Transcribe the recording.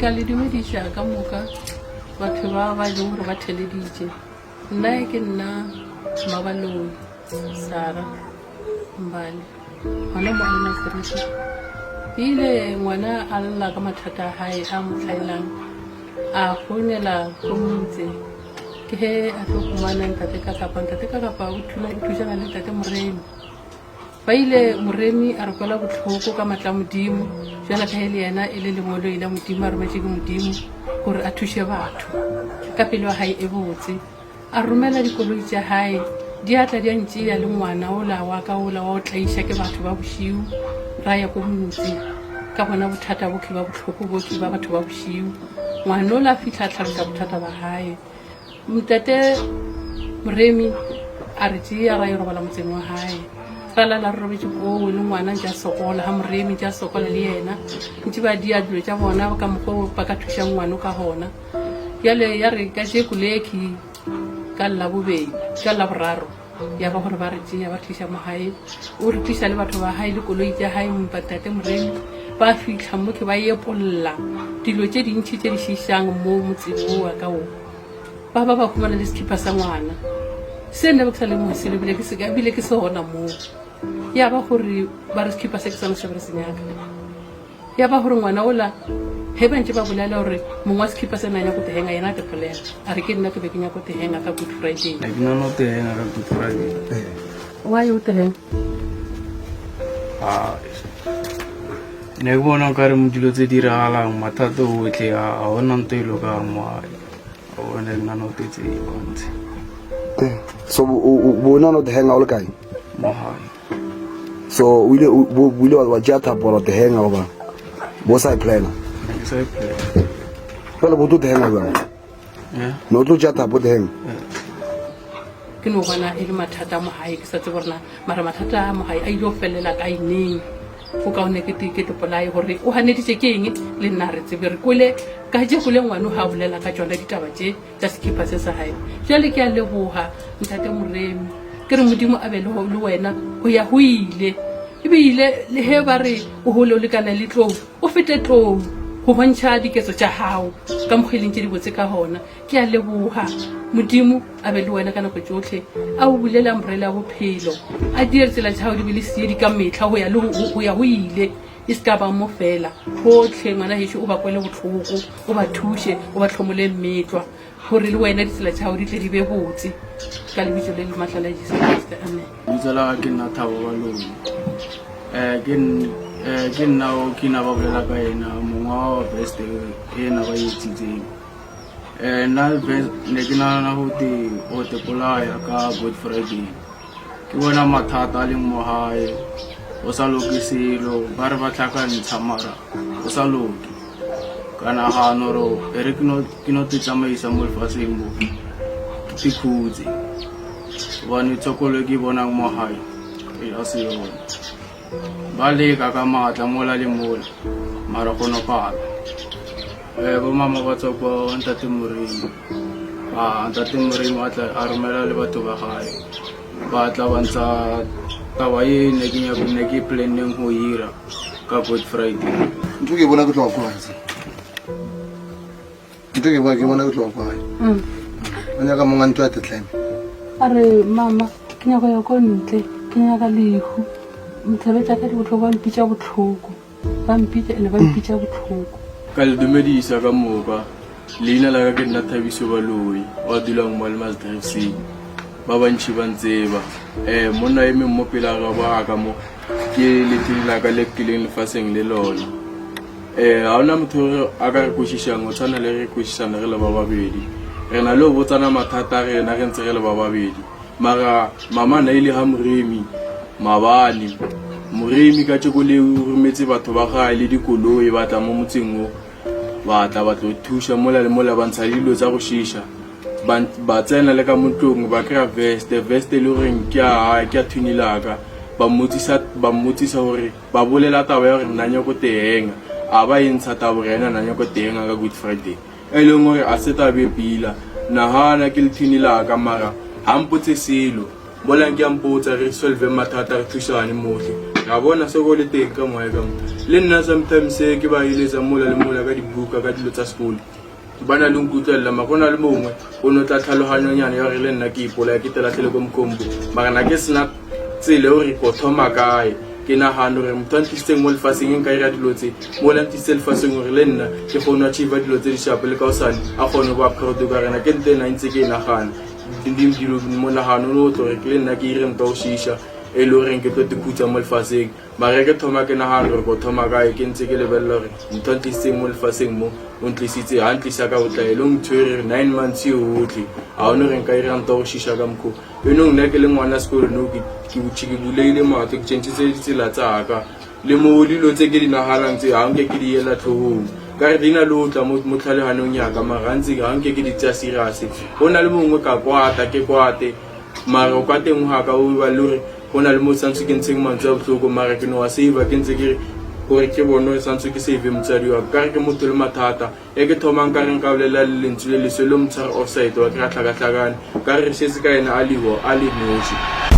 ka le dumedisa ka moka batho ba ba leng gore ba theleditše nna ke nna Mabaloi Sara Mbali gona mo Alna Street ile ngwana a lla ka mathata a hae a mo tlhaelang a founela ko motse ke he a tlo fumana ntate ka kapa o thusa le ntate Moremi ba ile Moremi a re kwala botlhoko ka matla modimo jana ka hele yena e le lengolo ila modimo a re matšhe ke modimo gore a thushe batho ka pele wa hae e botse a romela dikoloi tša hae di atla di ntšea le ngwana ola wa ka ola wa o tlaiša ke batho ba bošiu ra ya ko motse ka bona bothata boke ba botlhoko boke ba batho ba bošiu ngwana ola fihla tlhalosa bothata ba hae ntate Moremi a re tšea ra e robala motseng wa hae ra la robetše koo le ngwana ntša sokola ha Moremi ntša sokola le yena ntše ba dia dilo tša bona ka mokgwa ba ka thuša ngwana ka gona yale ya re ka tše koleki ka Labobedi ka Laboraro ya ba gore ba re tšea ba thuša mo hae o re thuša le batho ba hae le koloi tša hae tate Moremi ba fitlha mo ke ba epolola dilo tše dintšhi tše di šišang mo motseng o wa ka o ba khumana le sekipa sa ngwana se nne ba ke sa le mosele bile ke se gona moo ya ba gore ba re sekipa se ke sa mosebere senyaka ya ba gore ngwana ola he ba ntse ba bolela gore mongwe wa sekipa se nanya go tehenga yena a tepolela a re ke nna ke be ke nyako tehenga ka Good Friday ke no no tehenga ka Good Friday wa yo tehenga ne ke bona ka re modilo tse di ragalang mathata otlhe a ona nto ilo ka moae a one nna no tetse e bontse so bona no tehenga o le kae mohae so wile wa jata bona tehenga o ba bo sa plana pele bo tu tehenga ba no tlo jata bo tehenga ke no bona e le mathata mo hae ke sa tse borna mara mathata mo hae a ile o felela ka ineng go ka one ke topolai gore o haneditše ke eng le nna re tsebe re kwele ka je go le ngwana ha bolela ka tsona ditaba tše tša sekipa se sa hae jale ke a leboga ntate Moremi ke re modimo a be le wena go ya ho ile ebile le he ba re o hole o lekana le tlou o fete tlou go bontšha diketso tša hao ka mokgweleng tše di botse ka gona ke a leboga modimo a be le wena ka nako tsotlhe a o bulela umbrella bophelo a dire tsela tša hao di be le seedi ka metlha go ya ho ile e se ka ba mo fela gotlhe ngwana hešo o ba kwele botlhoko o ba thushe o ba tlhomole mmetlwa gore le wena ditsela tša hao di tle di be botse ka lebitso le le matlala Jesu Kriste amen bitso la ke nna Thabo Baloi ke nna o ke na ba bolela ka ena mongwe wa best ena ba etsitseng nna ne ke nagana gote o tepolaya ka Good Friday ke bona mathata a leng mo gae o sa loke selo ba re ba tlhakantsha mara o sa loke ka nagano ro ere ke no te tsamaisa mo lefatsheng bo ke khutse bane tsokolo ke bonang mo gae a se yone ba leka ka matla mola le mola mara go no pala bo mama ba tswa kwa ntate Moremi ntate Moremi a romela le batho ba gae ba tla ba ntsa taba e ne ke planneng go ira ka Good Friday ntho ke bona ke tloga kwa se ntho ke bona ke tloga kwa anya ka monga ntho ya tetleme are mama ke nyako ya ko ntle ke nyaka lehu mtlhabetsa ka di botlhoko ba mpitša botlhoko ba mpitša botlhoko ka le dumedisa ka moka leina la ka ke nna Thabiso Baloi wa dulang mo Almas Drive ba bantši ba ntseba monna e meng mo pela ga ba ka mo ke letile la ka le kileng lefatsheng le lona ga ona motho a ka re kwešišang o tshwana le re kwešišana re le ba babedi re na le o botsana mathata a rena re ntse re le ba babedi mara mama na ile ha Moremi mabane Moremi ka tšeko le o rometse batho ba gae le dikoloi ba tla mo motseng o ba tla ba tlo thuša mola le mola ba ntsha dilo tsa go šiša ba tsena le ka motlong ba kry-a veste le goreng ke a thunilaka ba mmotsisa gore ba bolela taba ya gore nanya ko tehenga a ba e ntsha tabo rena nanya ko tehenga ka Good Friday e leng gore a se tabe pila nagana ke le thunilaka mara ha mpotse selo bolang ke a mpotsa re solve mathata re thušane motlhe ga bona se go le teng ka moya ka mo le nna sometimes ke ba iletsa mola le mola ka dibuka ka dilo tsa sekolo bana le nkutlwela makona le mongwe o no tla tlhaloganyanyana ya re le nna ke ipola ke tela tlele komkombo mara na ke sena tsele o re go thoma kae ke nagana gore motho a ntlisitseng mo lefatsheng e nka ira dilo tse mo le ntlisitse lefatsheng gore le nna ke kgone go achieve dilo tse di shapo le kaosane a kgone go ba proud ka rena ke nte na ntse ke e nagana dilo mo nagano o tlo re ke le nna ke ire nto o shisha e le goreng ke tlo tikhutsa mo lefatsheng mara ke thoma ke nagana gore go thoma kae ke ntse ke lebelela gore motho a ntlisitseng mo lefatsheng mo o ntlisitse ga ntlisa ka botlae le o ntshwere 9 months yo otlhe ga one gore nka ira nto go shisha ka mokgo eno nna ke le ngwana sekolo no ke buleile matlho ke tšhentšhitse ditsela tsaka le mo dilo tse ke di nagalang tse ga nke ke di ela tlhogong ka re di na le o tla mo tlhaloganong yaka mara gantsi ga nke ke di tseya serious go na le mongwe ka kwata ke kwate mara o kwa teng ga ka o ba le gore go na le mo santse ke ntsheng mantswe a botlhoko mara ke no wa save ke ntse ke gore ke bone santse ke save motsadi wa ka re ke motho le mathata e ke thomang ka reng ka bolela le lentswe le leswe le motshware offside wa ke ra tlhakatlhakane ka re setse ka ena a le noši